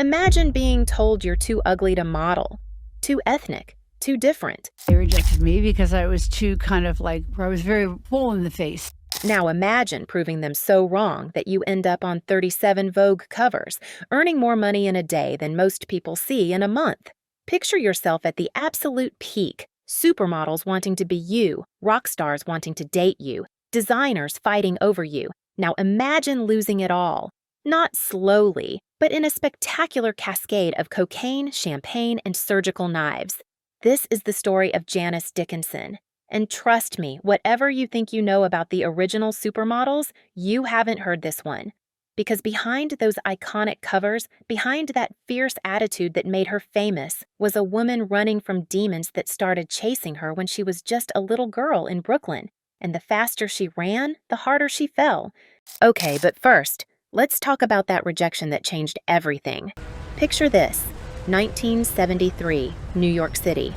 Imagine being told you're too ugly to model, too ethnic, too different. They rejected me because I was too where I was very full in the face. Now imagine proving them so wrong that you end up on 37 Vogue covers, earning more money in a day than most people see in a month. Picture yourself at the absolute peak, supermodels wanting to be you, rock stars wanting to date you, designers fighting over you. Now imagine losing it all. Not slowly, but in a spectacular cascade of cocaine, champagne, and surgical knives. This is the story of Janice Dickinson. And trust me, whatever you think you know about the original supermodels, you haven't heard this one. Because behind those iconic covers, behind that fierce attitude that made her famous, was a woman running from demons that started chasing her when she was just a little girl in Brooklyn. And the faster she ran, the harder she fell. Okay, but first, let's talk about that rejection that changed everything. Picture this, 1973, New York City.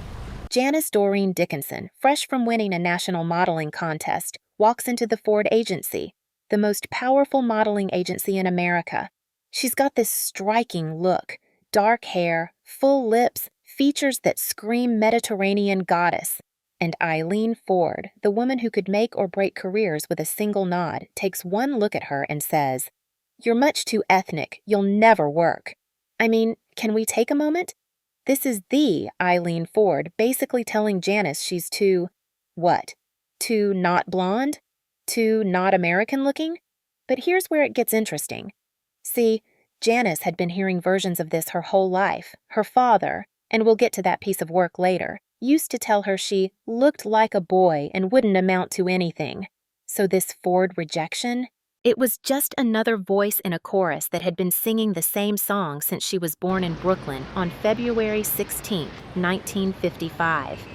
Janice Doreen Dickinson, fresh from winning a national modeling contest, walks into the Ford agency, the most powerful modeling agency in America. She's got this striking look, dark hair, full lips, features that scream Mediterranean goddess. And Eileen Ford, the woman who could make or break careers with a single nod, takes one look at her and says, "You're much too ethnic. You'll never work." I mean, can we take a moment? This is the Eileen Ford basically telling Janice she's too, what? Too not blonde? Too not American looking? But here's where it gets interesting. See, Janice had been hearing versions of this her whole life. Her father, and we'll get to that piece of work later, used to tell her she looked like a boy and wouldn't amount to anything. So this Ford rejection? It was just another voice in a chorus that had been singing the same song since she was born in Brooklyn on February 16, 1955.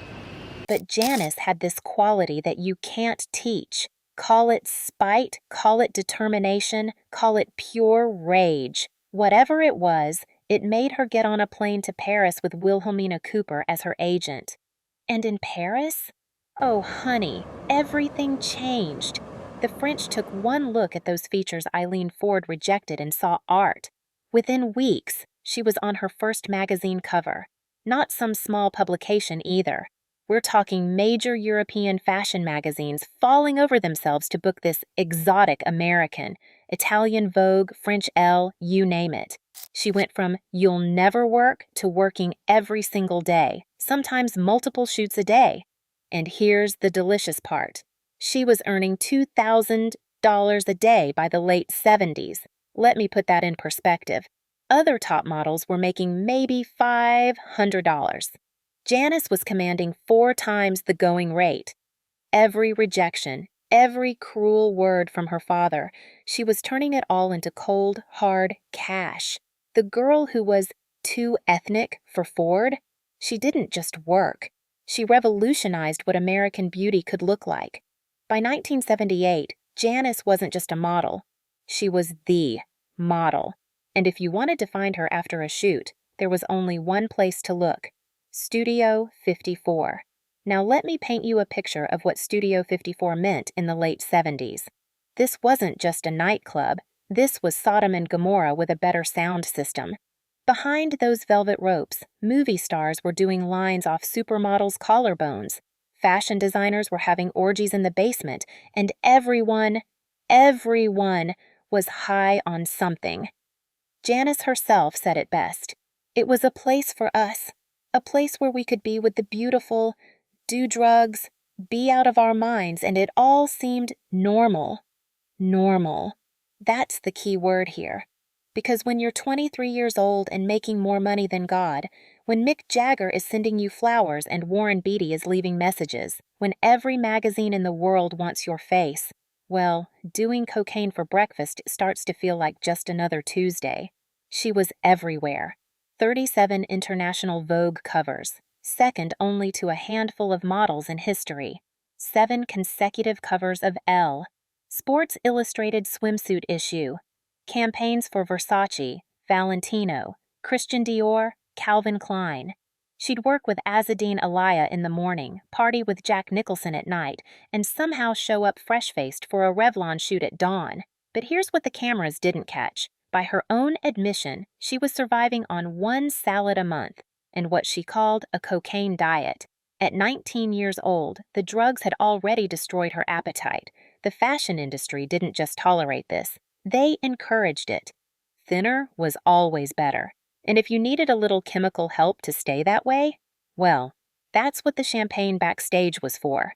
But Janice had this quality that you can't teach. Call it spite, call it determination, call it pure rage. Whatever it was, it made her get on a plane to Paris with Wilhelmina Cooper as her agent. And in Paris? Oh, honey, everything changed. The French took one look at those features Eileen Ford rejected and saw art. Within weeks, she was on her first magazine cover. Not some small publication either. We're talking major European fashion magazines falling over themselves to book this exotic American, Italian Vogue, French Elle, you name it. She went from "you'll never work" to working every single day, sometimes multiple shoots a day. And here's the delicious part. She was earning $2,000 a day by the late 70s. Let me put that in perspective. Other top models were making maybe $500. Janice was commanding 4 times the going rate. Every rejection, every cruel word from her father, she was turning it all into cold, hard cash. The girl who was too ethnic for Ford, she didn't just work. She revolutionized what American beauty could look like. By 1978, Janice wasn't just a model. She was the model. And if you wanted to find her after a shoot, there was only one place to look: Studio 54. Now let me paint you a picture of what Studio 54 meant in the late 70s. This wasn't just a nightclub. This was Sodom and Gomorrah with a better sound system. Behind those velvet ropes, movie stars were doing lines off supermodels' collarbones. Fashion designers were having orgies in the basement, and everyone was high on something. Janice herself said it best. It was a place for us, a place where we could be with the beautiful, do drugs, be out of our minds, and it all seemed normal. Normal. That's the key word here. Because when you're 23 years old and making more money than God, when Mick Jagger is sending you flowers and Warren Beatty is leaving messages, when every magazine in the world wants your face, well, doing cocaine for breakfast starts to feel like just another Tuesday. She was everywhere. 37 international Vogue covers, second only to a handful of models in history. 7 consecutive covers of Elle. Sports Illustrated swimsuit issue. Campaigns for Versace, Valentino, Christian Dior, Calvin Klein. She'd work with Azzedine Alaïa in the morning, party with Jack Nicholson at night, and somehow show up fresh-faced for a Revlon shoot at dawn. But here's what the cameras didn't catch. By her own admission, she was surviving on one salad a month and what she called a cocaine diet. At 19 years old, the drugs had already destroyed her appetite. The fashion industry didn't just tolerate this, they encouraged it. Thinner was always better. And if you needed a little chemical help to stay that way, well, that's what the champagne backstage was for.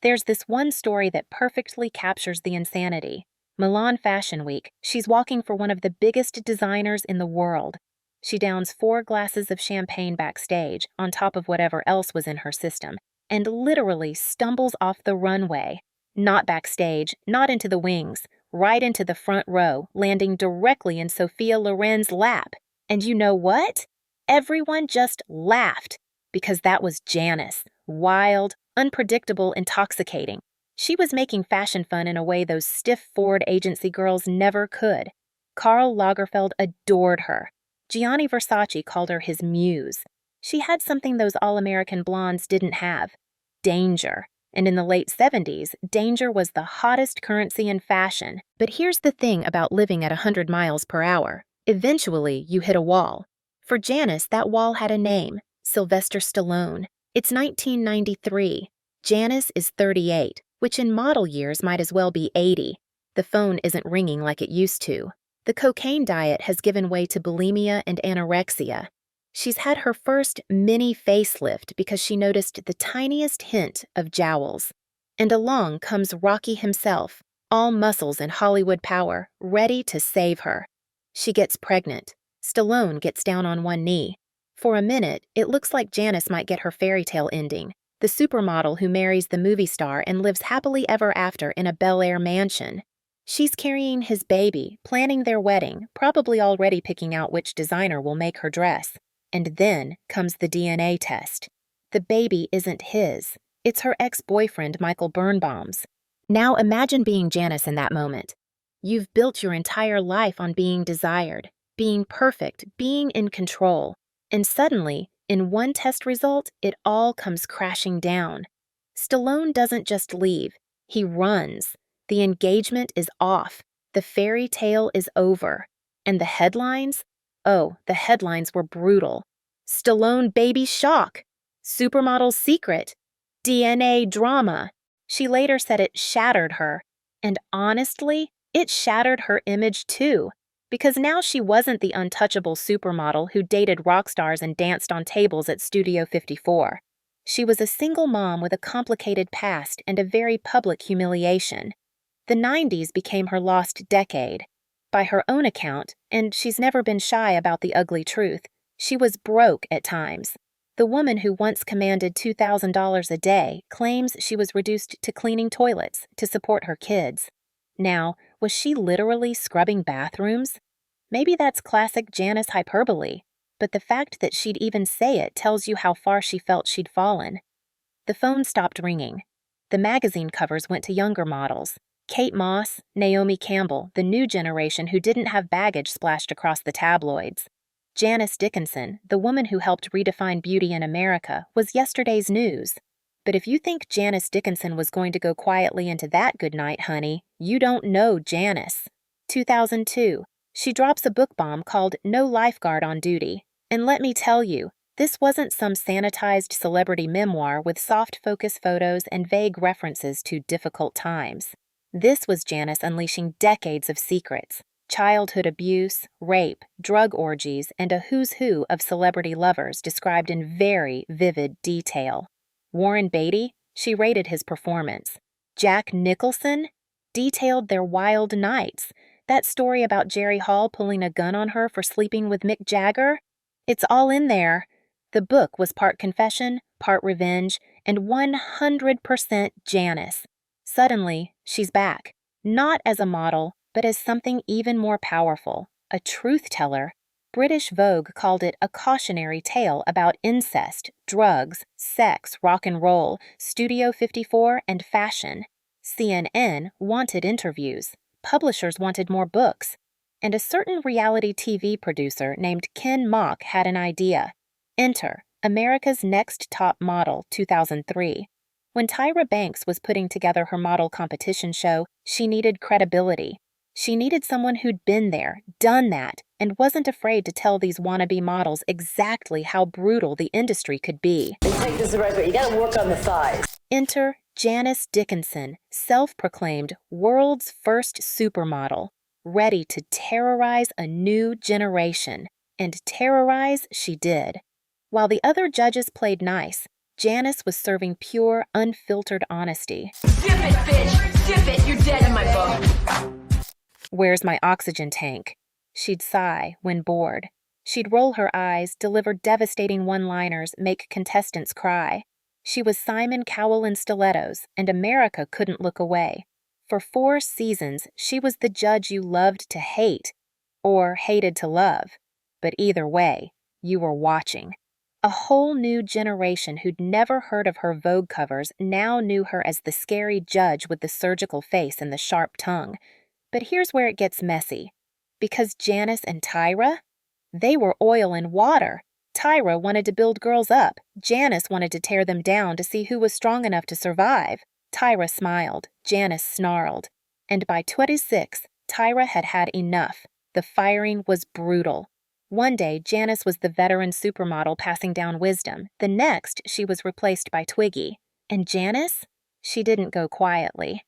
There's this one story that perfectly captures the insanity. Milan Fashion Week, she's walking for one of the biggest designers in the world. She downs 4 glasses of champagne backstage, on top of whatever else was in her system, and literally stumbles off the runway. Not backstage, not into the wings, right into the front row, landing directly in Sophia Loren's lap. And you know what? Everyone just laughed, because that was Janice. Wild, unpredictable, intoxicating. She was making fashion fun in a way those stiff Ford agency girls never could. Karl Lagerfeld adored her. Gianni Versace called her his muse. She had something those all-American blondes didn't have: danger. And in the late 70s, danger was the hottest currency in fashion. But here's the thing about living at 100 miles per hour. Eventually, you hit a wall. For Janice, that wall had a name: Sylvester Stallone. It's 1993. Janice is 38, which in model years might as well be 80. The phone isn't ringing like it used to. The cocaine diet has given way to bulimia and anorexia. She's had her first mini facelift because she noticed the tiniest hint of jowls. And along comes Rocky himself, all muscles and Hollywood power, ready to save her. She gets pregnant. Stallone gets down on one knee. For a minute, it looks like Janice might get her fairy tale ending, the supermodel who marries the movie star and lives happily ever after in a Bel Air mansion. She's carrying his baby, planning their wedding, probably already picking out which designer will make her dress. And then comes the DNA test. The baby isn't his. It's her ex-boyfriend Michael Birnbaum's. Now imagine being Janice in that moment. You've built your entire life on being desired, being perfect, being in control. And suddenly, in one test result, it all comes crashing down. Stallone doesn't just leave. He runs. The engagement is off. The fairy tale is over. And the headlines? Oh, the headlines were brutal. Stallone baby shock. Supermodel's secret. DNA drama. She later said it shattered her. And honestly, it shattered her image too. Because now she wasn't the untouchable supermodel who dated rock stars and danced on tables at Studio 54. She was a single mom with a complicated past and a very public humiliation. The 90s became her lost decade. By her own account, and she's never been shy about the ugly truth, she was broke at times. The woman who once commanded $2,000 a day claims she was reduced to cleaning toilets to support her kids. Now, was she literally scrubbing bathrooms? Maybe that's classic Janice hyperbole, but the fact that she'd even say it tells you how far she felt she'd fallen. The phone stopped ringing. The magazine covers went to younger models. Kate Moss, Naomi Campbell, the new generation who didn't have baggage splashed across the tabloids. Janice Dickinson, the woman who helped redefine beauty in America, was yesterday's news. But if you think Janice Dickinson was going to go quietly into that good night, honey, you don't know Janice. 2002, she drops a book bomb called No Lifeguard on Duty. And let me tell you, this wasn't some sanitized celebrity memoir with soft focus photos and vague references to difficult times. This was Janice unleashing decades of secrets: childhood abuse, rape, drug orgies, and a who's who of celebrity lovers described in very vivid detail. Warren Beatty, she rated his performance. Jack Nicholson detailed their wild nights. That story about Jerry Hall pulling a gun on her for sleeping with Mick Jagger? It's all in there. The book was part confession, part revenge, and 100% Janice. Suddenly, she's back, not as a model, but as something even more powerful, a truth teller. British Vogue called it a cautionary tale about incest, drugs, sex, rock and roll, Studio 54, and fashion. CNN wanted interviews. Publishers wanted more books. And a certain reality TV producer named Ken Mock had an idea. Enter America's Next Top Model 2003. When Tyra Banks was putting together her model competition show, she needed credibility. She needed someone who'd been there, done that, and wasn't afraid to tell these wannabe models exactly how brutal the industry could be. Take this the right way. You gotta work on the thighs. Enter Janice Dickinson, self-proclaimed world's first supermodel, ready to terrorize a new generation. And terrorize she did. While the other judges played nice, Janice was serving pure, unfiltered honesty. Dip it, bitch! Dip it! You're dead in my book. "Where's my oxygen tank?" She'd sigh when bored. She'd roll her eyes, deliver devastating one-liners, make contestants cry. She was Simon Cowell in stilettos, and America couldn't look away. For 4 seasons, she was the judge you loved to hate, or hated to love. But either way, you were watching. A whole new generation who'd never heard of her Vogue covers now knew her as the scary judge with the surgical face and the sharp tongue. But here's where it gets messy. Because Janice and Tyra? They were oil and water. Tyra wanted to build girls up. Janice wanted to tear them down to see who was strong enough to survive. Tyra smiled. Janice snarled. And by 26, Tyra had had enough. The firing was brutal. One day, Janice was the veteran supermodel passing down wisdom. The next, she was replaced by Twiggy. And Janice? She didn't go quietly.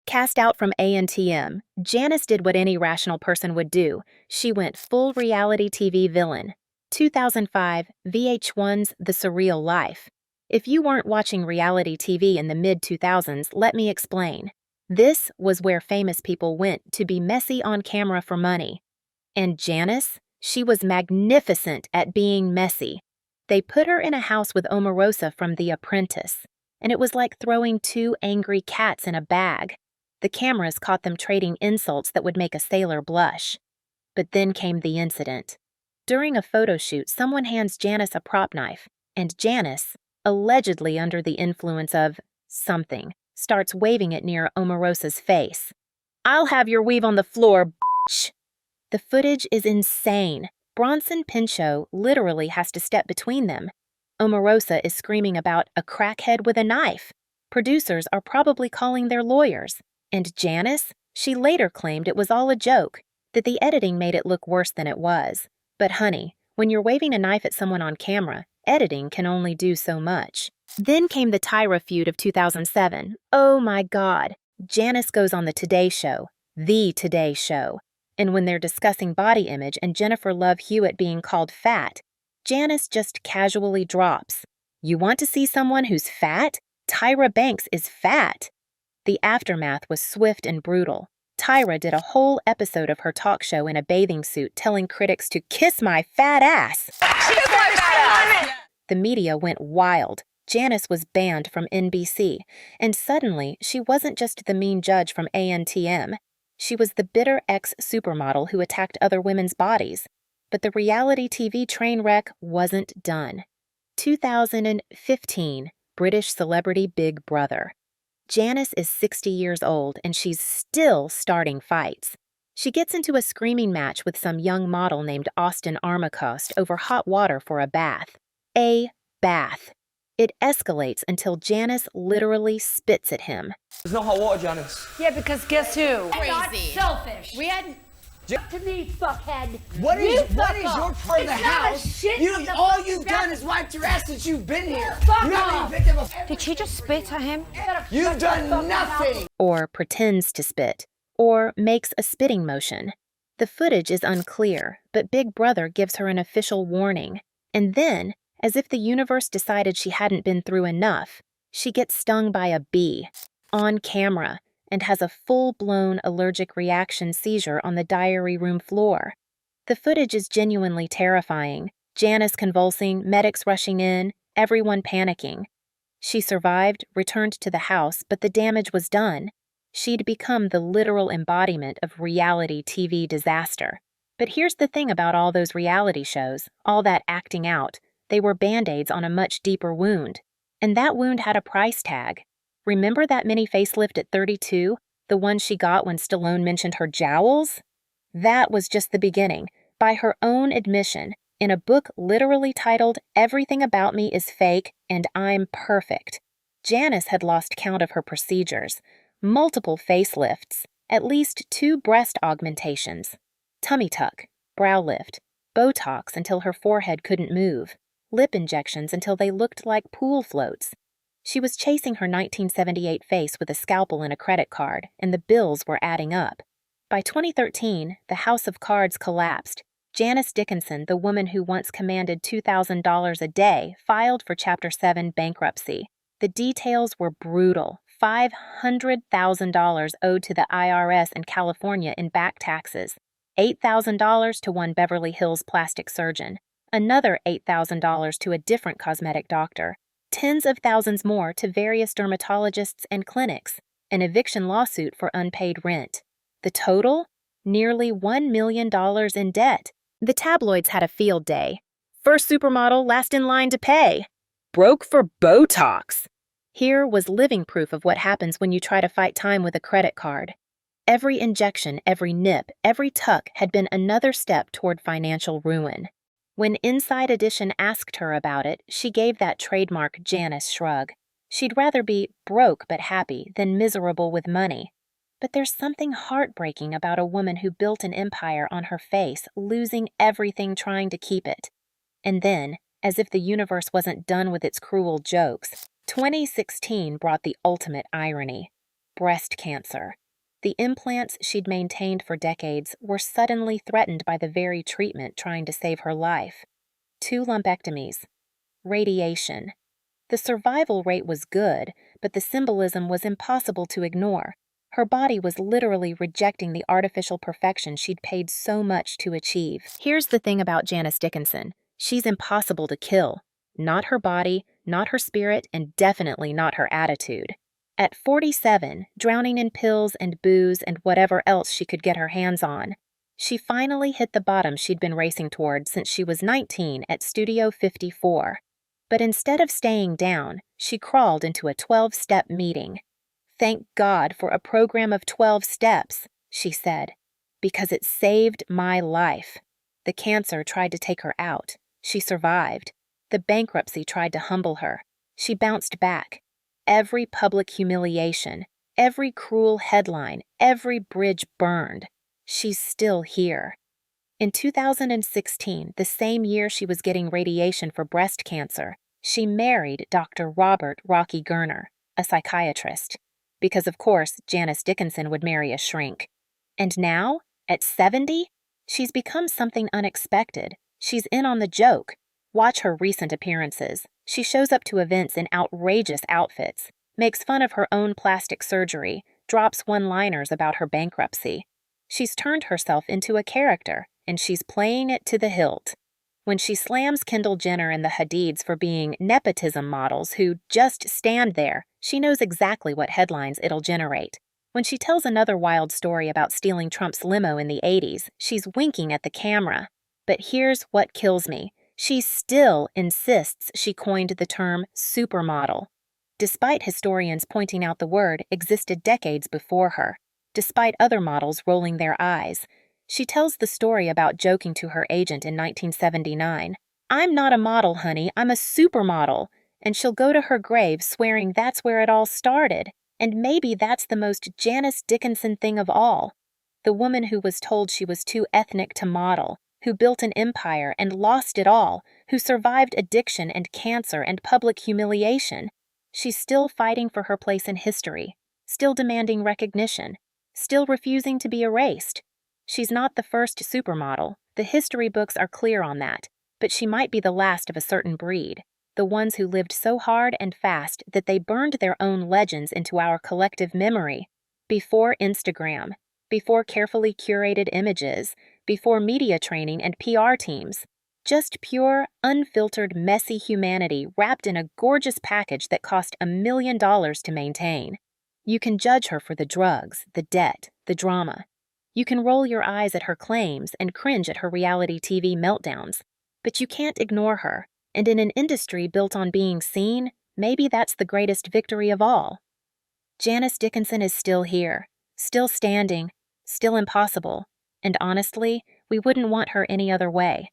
Cast out from A&TM, Janice did what any rational person would do. She went full reality TV villain. 2005, VH1's The Surreal Life. If you weren't watching reality TV in the mid-2000s, let me explain. This was where famous people went to be messy on camera for money. And Janice? She was magnificent at being messy. They put her in a house with Omarosa from The Apprentice, and it was like throwing 2 angry cats in a bag. The cameras caught them trading insults that would make a sailor blush. But then came the incident. During a photo shoot, someone hands Janice a prop knife, and Janice, allegedly under the influence of something, starts waving it near Omarosa's face. "I'll have your weave on the floor, bitch." The footage is insane. Bronson Pinchot literally has to step between them. Omarosa is screaming about a crackhead with a knife. Producers are probably calling their lawyers. And Janice? She later claimed it was all a joke, that the editing made it look worse than it was. But honey, when you're waving a knife at someone on camera, editing can only do so much. Then came the Tyra feud of 2007. Oh my God. Janice goes on the Today Show. The Today Show. And when they're discussing body image and Jennifer Love Hewitt being called fat, Janice just casually drops. "You want to see someone who's fat? Tyra Banks is fat." The aftermath was swift and brutal. Tyra did a whole episode of her talk show in a bathing suit telling critics to kiss my fat ass. Kiss my fat ass! The media went wild. Janice was banned from NBC, and suddenly she wasn't just the mean judge from A&TM. She was the bitter ex-supermodel who attacked other women's bodies. But the reality TV train wreck wasn't done. 2015, British celebrity Big Brother. Janice is 60 years old and she's still starting fights. She gets into a screaming match with some young model named Austin Armacost over hot water for a bath. A bath. It escalates until Janice literally spits at him. There's no hot water, Janice. Yeah, because guess who? Crazy. Selfish. We had To me, fuckhead. What is your part of It's the not house? a shit You, of the all fucking you've bath. done is wiped your ass since you've been here. Fuck you haven't off. been victim of. Did she just spit at him? You've done nothing. Or pretends to spit, or makes a spitting motion. The footage is unclear, but Big Brother gives her an official warning. And then, as if the universe decided she hadn't been through enough, she gets stung by a bee, on camera, and has a full-blown allergic reaction seizure on the diary room floor. The footage is genuinely terrifying. Janice convulsing, medics rushing in, everyone panicking. She survived, returned to the house, but the damage was done. She'd become the literal embodiment of reality TV disaster. But here's the thing about all those reality shows, all that acting out. They were band-aids on a much deeper wound. And that wound had a price tag. Remember that mini facelift at 32? The one she got when Stallone mentioned her jowls? That was just the beginning. By her own admission, in a book literally titled "Everything About Me is Fake and I'm Perfect," Janice had lost count of her procedures. Multiple facelifts, At least 2 breast augmentations, tummy tuck, brow lift, Botox until her forehead couldn't move, lip injections until they looked like pool floats. She was chasing her 1978 face with a scalpel and a credit card, and the bills were adding up. By 2013, the house of cards collapsed. Janice Dickinson, the woman who once commanded $2,000 a day, filed for Chapter 7 bankruptcy. The details were brutal. $500,000 owed to the IRS in California in back taxes, $8,000 to one Beverly Hills plastic surgeon, another $8,000 to a different cosmetic doctor, tens of thousands more to various dermatologists and clinics, an eviction lawsuit for unpaid rent. The total? Nearly $1 million in debt. The tabloids had a field day. First supermodel, last in line to pay. Broke for Botox. Here was living proof of what happens when you try to fight time with a credit card. Every injection, every nip, every tuck had been another step toward financial ruin. When Inside Edition asked her about it, she gave that trademark Janice shrug. She'd rather be broke but happy than miserable with money. But there's something heartbreaking about a woman who built an empire on her face, losing everything trying to keep it. And then, as if the universe wasn't done with its cruel jokes, 2016 brought the ultimate irony: breast cancer. The implants she'd maintained for decades were suddenly threatened by the very treatment trying to save her life. 2 lumpectomies. Radiation. The survival rate was good, but the symbolism was impossible to ignore. Her body was literally rejecting the artificial perfection she'd paid so much to achieve. Here's the thing about Janice Dickinson. She's impossible to kill. Not her body, not her spirit, and definitely not her attitude. At 47, drowning in pills and booze and whatever else she could get her hands on, she finally hit the bottom she'd been racing toward since she was 19 at Studio 54. But instead of staying down, she crawled into a 12-step meeting. "Thank God for a program of 12 steps," she said, "because it saved my life." The cancer tried to take her out. She survived. The bankruptcy tried to humble her. She bounced back. Every public humiliation, every cruel headline, every bridge burned. She's still here. In 2016, the same year she was getting radiation for breast cancer, she married Dr. Robert Rocky Gurner, a psychiatrist. Because, of course, Janice Dickinson would marry a shrink. And now, at 70, she's become something unexpected. She's in on the joke. Watch her recent appearances. She shows up to events in outrageous outfits, makes fun of her own plastic surgery, drops one-liners about her bankruptcy. She's turned herself into a character, and she's playing it to the hilt. When she slams Kendall Jenner and the Hadids for being nepotism models who just stand there, she knows exactly what headlines it'll generate. When she tells another wild story about stealing Trump's limo in the 80s, she's winking at the camera. But here's what kills me. She still insists she coined the term supermodel, despite historians pointing out the word existed decades before her, despite other models rolling their eyes. She tells the story about joking to her agent in 1979. "I'm not a model, honey, I'm a supermodel." And she'll go to her grave swearing that's where it all started. And maybe that's the most Janice Dickinson thing of all. The woman who was told she was too ethnic to model, who built an empire and lost it all, who survived addiction and cancer and public humiliation. She's still fighting for her place in history, still demanding recognition, still refusing to be erased. She's not the first supermodel. The history books are clear on that, but she might be the last of a certain breed, the ones who lived so hard and fast that they burned their own legends into our collective memory. Before Instagram, before carefully curated images, before media training and PR teams. Just pure, unfiltered, messy humanity wrapped in a gorgeous package that cost $1 million to maintain. You can judge her for the drugs, the debt, the drama. You can roll your eyes at her claims and cringe at her reality TV meltdowns. But you can't ignore her, and in an industry built on being seen, maybe that's the greatest victory of all. Janice Dickinson is still here, still standing, still impossible, and honestly, we wouldn't want her any other way.